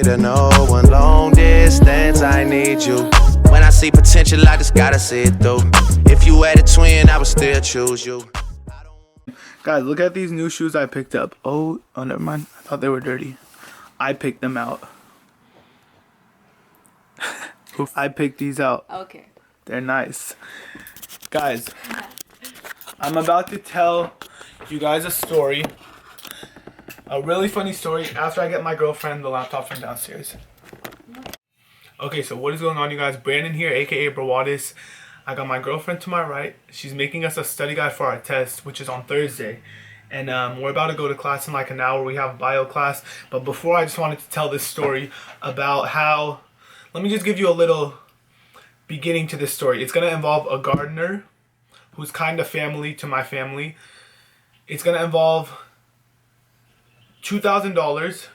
me to no one. Long distance, I need you. When I see potential, I just gotta see it through. If you had a twin, I would still choose you. Guys, look at these new shoes I picked up. Oh, never mind. I thought they were dirty. I picked them out. I picked these out. Okay. They're nice. Guys, I'm about to tell you guys a story. A really funny story after I get my girlfriend the laptop from downstairs. Okay, so what is going on, you guys? Brandon here, aka Brawadis. I got my girlfriend to my right. She's making us a study guide for our test, which is on Thursday. And we're about to go to class in like an hour. We have bio class. But before, I just wanted to tell this story about how... Let me just give you a little beginning to this story. It's going to involve a gardener who's kind of family to my family. It's going to involve $2,000.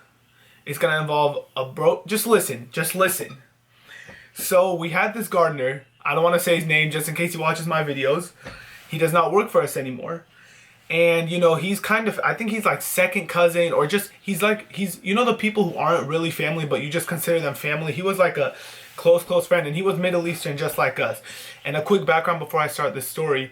It's going to involve a Just listen. So we had this gardener. I don't want to say his name just in case he watches my videos. He does not work for us anymore. And, you know, he's kind of, I think he's like second cousin or just, he's, you know, the people who aren't really family, but you just consider them family. He was like a close friend, and he was Middle Eastern just like us. And a quick background before I start this story.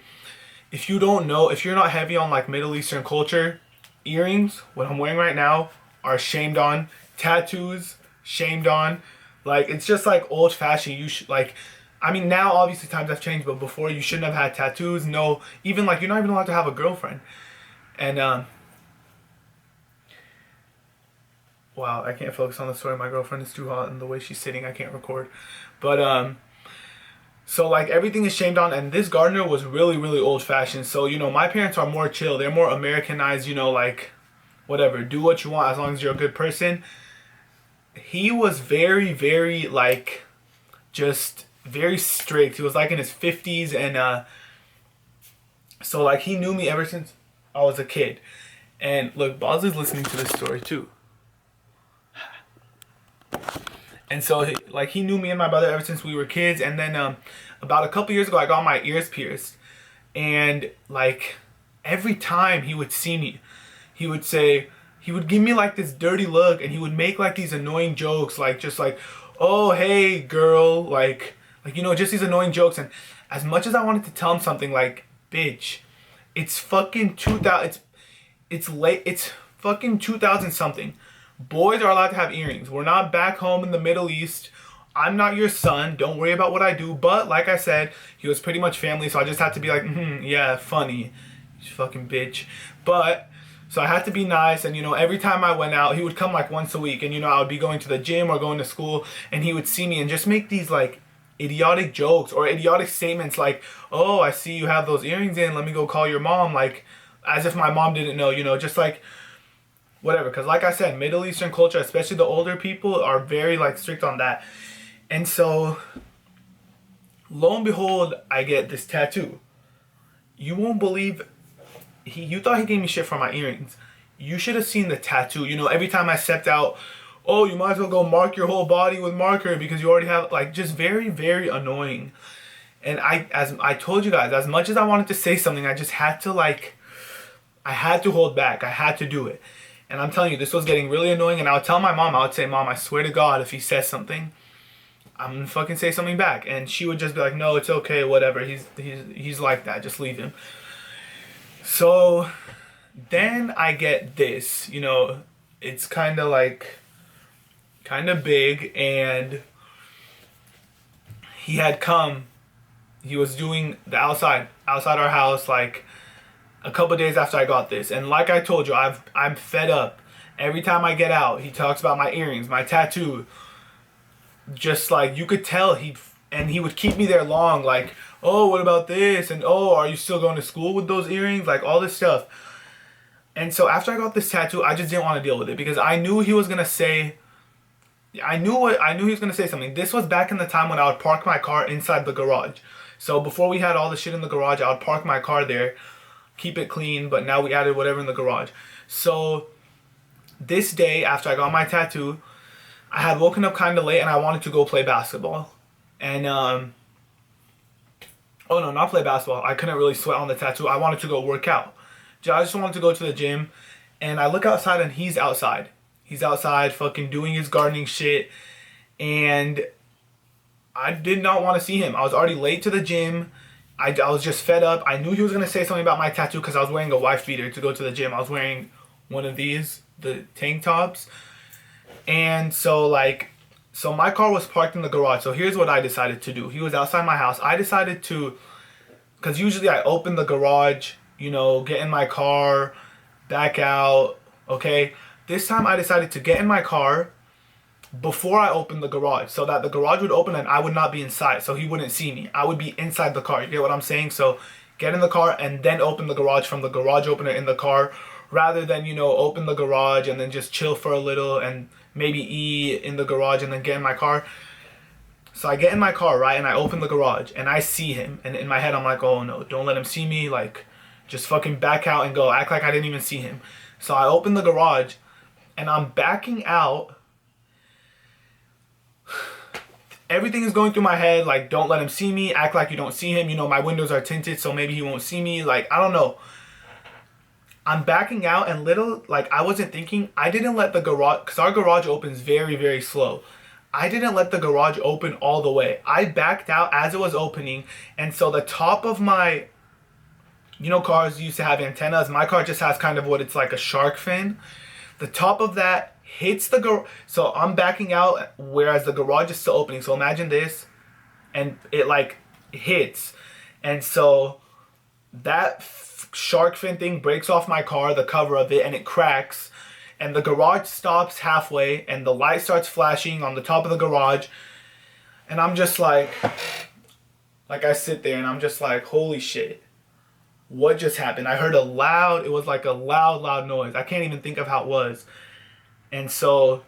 If you don't know, if you're not heavy on like Middle Eastern culture, earrings, what I'm wearing right now, are shamed on. Tattoos, shamed on. Like, it's just like old fashioned. You should like, I mean, now obviously times have changed, but before you shouldn't have had tattoos. No, even like you're not even allowed to have a girlfriend. And wow, I can't focus on the story. My girlfriend is too hot, and the way she's sitting, I can't record. But so like everything is shamed on, and this gardener was really old fashioned. So, you know, my parents are more chill. They're more Americanized. You know, like whatever, do what you want as long as you're a good person. He was very like just very strict. He was like in his 50s, and so like he knew me ever since I was a kid. And look, Boz is listening to this story too. And so he knew me and my brother ever since we were kids. And then about a couple years ago, I got my ears pierced, and like every time he would see me, he would give me like this dirty look, and he would make like these annoying jokes, like just like, oh hey girl, like you know, just these annoying jokes. And as much as I wanted to tell him something like, bitch, it's fucking 2000, it's late, it's fucking 2000 something. Boys are allowed to have earrings. We're not back home in the Middle East. I'm not your son. Don't worry about what I do. But like I said, he was pretty much family, so I just had to be like, yeah, funny, you fucking bitch. But so I had to be nice, and you know, every time I went out, he would come like once a week, and you know, I would be going to the gym or going to school, and he would see me and just make these like idiotic jokes or idiotic statements like, oh, I see you have those earrings in, let me go call your mom, like as if my mom didn't know, you know, just like whatever. Because like I said, Middle Eastern culture, especially the older people, are very like strict on that. And so lo and behold, I get this tattoo. You won't believe, you thought he gave me shit for my earrings. You should have seen the tattoo. You know, every time I stepped out, oh, you might as well go mark your whole body with marker because you already have, like, just very annoying. And as I told you guys, as much as I wanted to say something, I just had to, like, I had to hold back. I had to do it. And I'm telling you, this was getting really annoying. And I would tell my mom, I would say, Mom, I swear to God, if he says something, I'm gonna fucking say something back. And she would just be like, no, it's okay, whatever. He's like that. Just leave him. So then I get this, you know, it's kind of like, kind of big, and he had come, he was doing the outside our house like a couple days after I got this. And like I told you, I'm fed up. Every time I get out, he talks about my earrings, my tattoo. Just like you could tell, he would keep me there long, like, oh, what about this? And oh, are you still going to school with those earrings? Like all this stuff. And so after I got this tattoo, I just didn't want to deal with it because I knew he was gonna say, I knew he was gonna say something. This was back in the time when I would park my car inside the garage. So before we had all the shit in the garage, I would park my car there, keep it clean, but now we added whatever in the garage. So this day after I got my tattoo, I had woken up kind of late and I wanted to go play basketball. And oh no, not play basketball. I couldn't really sweat on the tattoo. I wanted to go work out. I just wanted to go to the gym, and I look outside and he's outside. He's outside fucking doing his gardening shit. And I did not want to see him. I was already late to the gym. I was just fed up. I knew he was going to say something about my tattoo because I was wearing a wife beater to go to the gym. I was wearing one of these, the tank tops. And so my car was parked in the garage. So here's what I decided to do. He was outside my house. I decided to, because usually I open the garage, you know, get in my car, back out, okay? This time I decided to get in my car before I opened the garage so that the garage would open and I would not be inside, so he wouldn't see me. I would be inside the car. You get what I'm saying? So get in the car and then open the garage from the garage opener in the car, rather than, you know, open the garage and then just chill for a little and maybe eat in the garage and then get in my car. So I get in my car, right, and I open the garage and I see him, and in my head I'm like, oh no, don't let him see me, like, just fucking back out and go, act like I didn't even see him. So I open the garage and I'm backing out. Everything is going through my head, like, don't let him see me, act like you don't see him, you know, my windows are tinted so maybe he won't see me, like, I don't know. I'm backing out and I wasn't thinking, I didn't let the garage, because our garage opens very, very slow. I didn't let the garage open all the way. I backed out as it was opening, and so the top of my, you know, cars used to have antennas. My car just has kind of what it's like a shark fin. The top of that hits the garage. So I'm backing out, whereas the garage is still opening. So imagine this, and it like hits, and so that shark fin thing breaks off my car, the cover of it, and it cracks, and the garage stops halfway, and the light starts flashing on the top of the garage, and I'm just like I sit there and I'm just like, holy shit, what just happened? I heard it was like a loud noise. I can't even think of how it was. And so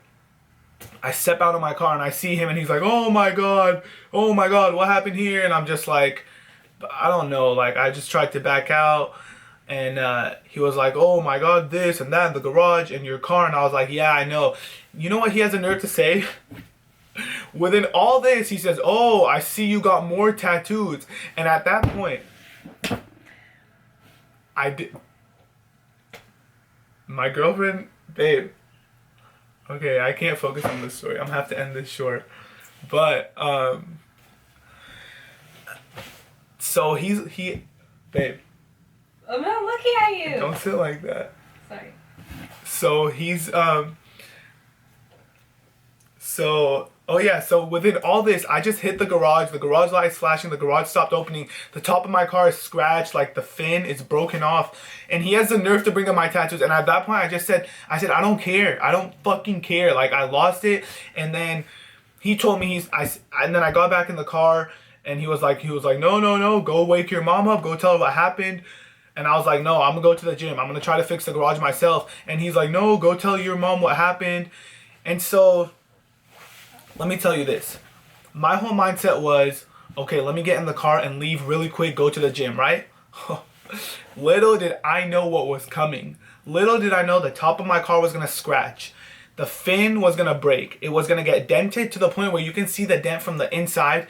I step out of my car and I see him, and he's like, oh my god, what happened here? And I'm just like, I don't know, like, I just tried to back out, and he was like, oh my god, this and that in the garage and your car. And I was like, yeah, I know. You know what he has the nerve to say? Within all this, he says, oh, I see you got more tattoos. And at that point, my girlfriend, babe, okay, I can't focus on this story. I'm gonna have to end this short. But so babe, I'm not looking at you. don't sit like that. Sorry. So he's so within all this, I just hit the garage light's flashing, the garage stopped opening, the top of my car is scratched, like the fin is broken off, and he has the nerve to bring up my tattoos. And at that point I said, I don't care, I don't fucking care, like, I lost it. And then he told me and then I got back in the car, and he was like, no, go wake your mom up, go tell her what happened. And I was like, no, I'm gonna go to the gym, I'm gonna try to fix the garage myself. And he's like, no, go tell your mom what happened. And so let me tell you this. My whole mindset was, okay, let me get in the car and leave really quick, go to the gym, right? Little did I know what was coming. Little did I know the top of my car was gonna scratch. The fin was gonna break. It was gonna get dented to the point where you can see the dent from the inside.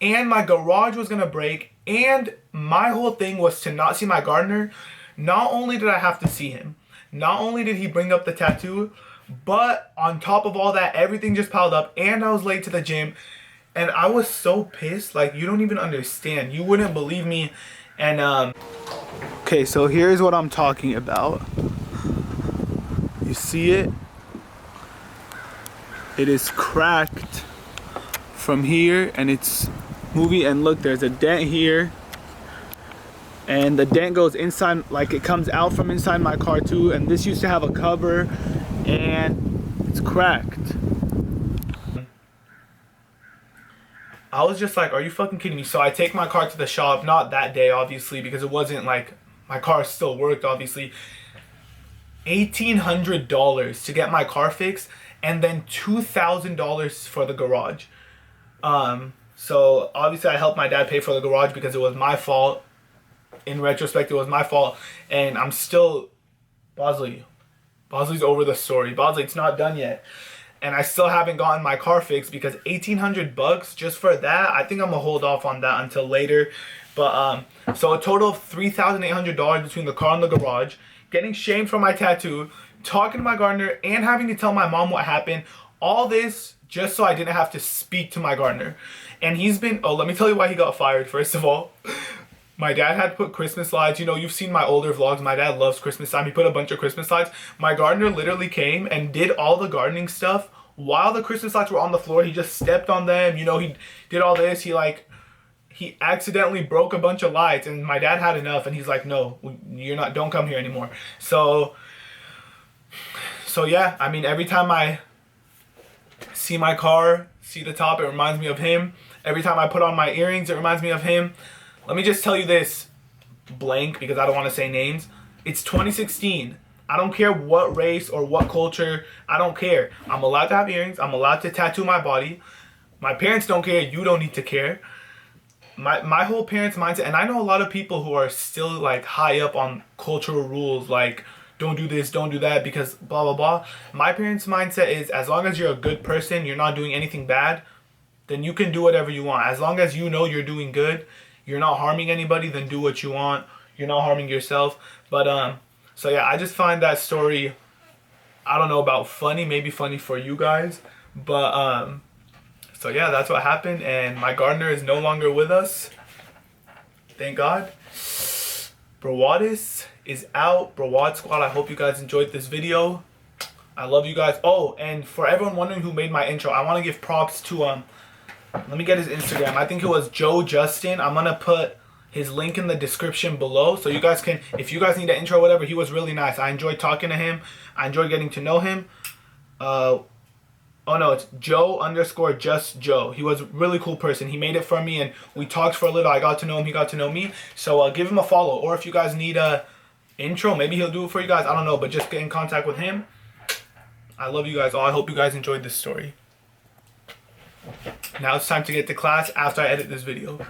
And my garage was gonna break. And my whole thing was to not see my gardener. Not only did I have to see him, not only did he bring up the tattoo, but on top of all that, everything just piled up, and I was late to the gym, and I was so pissed, like, you don't even understand. You wouldn't believe me. And okay, so here's what I'm talking about. You see it? It is cracked from here, and it's moving, and look, there's a dent here, and the dent goes inside, like, it comes out from inside my car too. And this used to have a cover, and it's cracked. I was just like, are you fucking kidding me? So I take my car to the shop, not that day obviously, because it wasn't like, my car still worked obviously. $1,800 to get my car fixed, and then $2,000 for the garage. So obviously I helped my dad pay for the garage because it was my fault. In retrospect, it was my fault, and I'm still, Bosley's over the story. Bosley, it's not done yet. And I still haven't gotten my car fixed because $1,800 just for that. I think I'm gonna hold off on that until later. But so a total of $3,800 between the car and the garage, getting shamed for my tattoo, talking to my gardener, and having to tell my mom what happened. All this just so I didn't have to speak to my gardener. And he's been, oh, let me tell you why he got fired, first of all. My dad had put Christmas lights. You know, you've seen my older vlogs. My dad loves Christmas time. He put a bunch of Christmas lights. My gardener literally came and did all the gardening stuff while the Christmas lights were on the floor. He just stepped on them. You know, he did all this. He accidentally broke a bunch of lights, and my dad had enough, and he's like, no, don't come here anymore. So yeah, I mean, every time I see my car, see the top, it reminds me of him. Every time I put on my earrings, it reminds me of him. Let me just tell you this, blank, because I don't want to say names. It's 2016. I don't care what race or what culture. I don't care. I'm allowed to have earrings. I'm allowed to tattoo my body. My parents don't care. You don't need to care. My whole parents' mindset, and I know a lot of people who are still like high up on cultural rules, like don't do this, don't do that, because blah, blah, blah. My parents' mindset is, as long as you're a good person, you're not doing anything bad, then you can do whatever you want. As long as you know you're doing good, you're not harming anybody, then do what you want. You're not harming yourself. But, so yeah, I just find that story, I don't know about funny, maybe funny for you guys. But, so yeah, that's what happened. And my gardener is no longer with us. Thank God. Brawadis is out. Brawad Squad, I hope you guys enjoyed this video. I love you guys. Oh, and for everyone wondering who made my intro, I want to give props to, let me get his Instagram. I think it was Joe Justin. I'm going to put his link in the description below. So you guys can, if you guys need an intro or whatever, he was really nice. I enjoyed talking to him. I enjoyed getting to know him. Oh no, it's Joe_just Joe. He was a really cool person. He made it for me and we talked for a little. I got to know him. He got to know me. So give him a follow. Or if you guys need a intro, maybe he'll do it for you guys. I don't know, but just get in contact with him. I love you guys all. I hope you guys enjoyed this story. Now it's time to get to class after I edit this video.